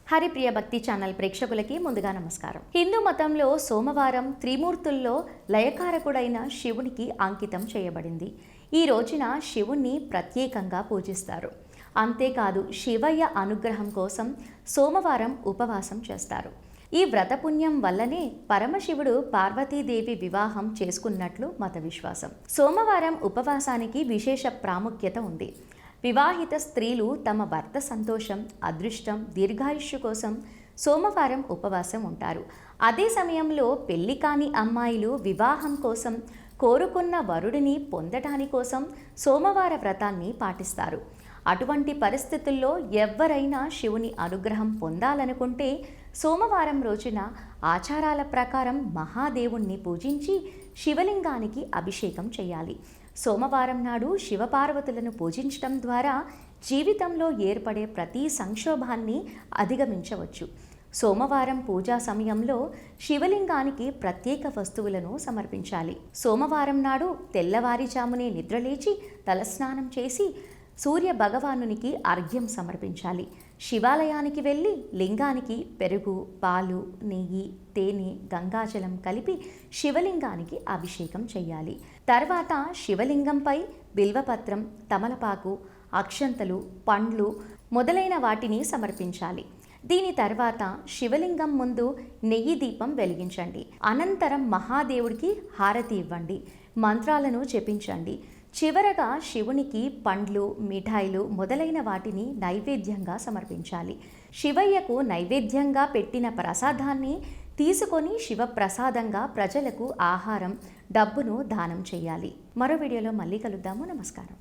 హరిప్రియ భక్తి ఛానల్ ప్రేక్షకులకి ముందుగా నమస్కారం. హిందూ మతంలో సోమవారం త్రిమూర్తుల్లో లయకారకుడైన శివునికి అంకితం చేయబడింది. ఈ రోజున శివుణ్ణి ప్రత్యేకంగా పూజిస్తారు. అంతేకాదు శివయ్య అనుగ్రహం కోసం సోమవారం ఉపవాసం చేస్తారు. ఈ వ్రతపుణ్యం వల్లనే పరమశివుడు పార్వతీదేవి వివాహం చేసుకున్నట్లు మత విశ్వాసం. సోమవారం ఉపవాసానికి విశేష ప్రాముఖ్యత ఉంది. వివాహిత స్త్రీలు తమ భర్త సంతోషం, అదృష్టం, దీర్ఘాయుష్యు కోసం సోమవారం ఉపవాసం ఉంటారు. అదే సమయంలో పెళ్లి కాని అమ్మాయిలు వివాహం కోసం కోరుకున్న వరుడిని పొందటాని కోసం సోమవార వ్రతాన్ని పాటిస్తారు. అటువంటి పరిస్థితుల్లో ఎవరైనా శివుని అనుగ్రహం పొందాలనుకుంటే సోమవారం రోజున ఆచారాల ప్రకారం మహాదేవుణ్ణి పూజించి శివలింగానికి అభిషేకం చేయాలి. సోమవారం నాడు శివపార్వతులను పూజించడం ద్వారా జీవితంలో ఏర్పడే ప్రతి సంక్షోభాన్ని అధిగమించవచ్చు. సోమవారం పూజా సమయంలో శివలింగానికి ప్రత్యేక వస్తువులను సమర్పించాలి. సోమవారం నాడు తెల్లవారుజామునే నిద్రలేచి తలస్నానం చేసి సూర్య భగవానునికి అర్ఘ్యం సమర్పించాలి. శివాలయానికి వెళ్ళి లింగానికి పెరుగు, పాలు, నెయ్యి, తేనె, గంగాజలం కలిపి శివలింగానికి అభిషేకం చేయాలి. తర్వాత శివలింగంపై బిల్వపత్రం, తమలపాకు, అక్షంతలు, పండ్లు మొదలైన వాటిని సమర్పించాలి. దీని తర్వాత శివలింగం ముందు నెయ్యి దీపం వెలిగించండి. అనంతరం మహాదేవుడికి హారతి ఇవ్వండి. మంత్రాలను జపించండి. చివరగా శివునికి పండ్లు, మిఠాయిలు మొదలైన వాటిని నైవేద్యంగా సమర్పించాలి. శివయ్యకు నైవేద్యంగా పెట్టిన ప్రసాదాన్ని తీసుకొని శివప్రసాదంగా ప్రజలకు ఆహారం, డబ్బును దానం చేయాలి. మరో వీడియోలో మళ్ళీ కలుద్దాము. నమస్కారం.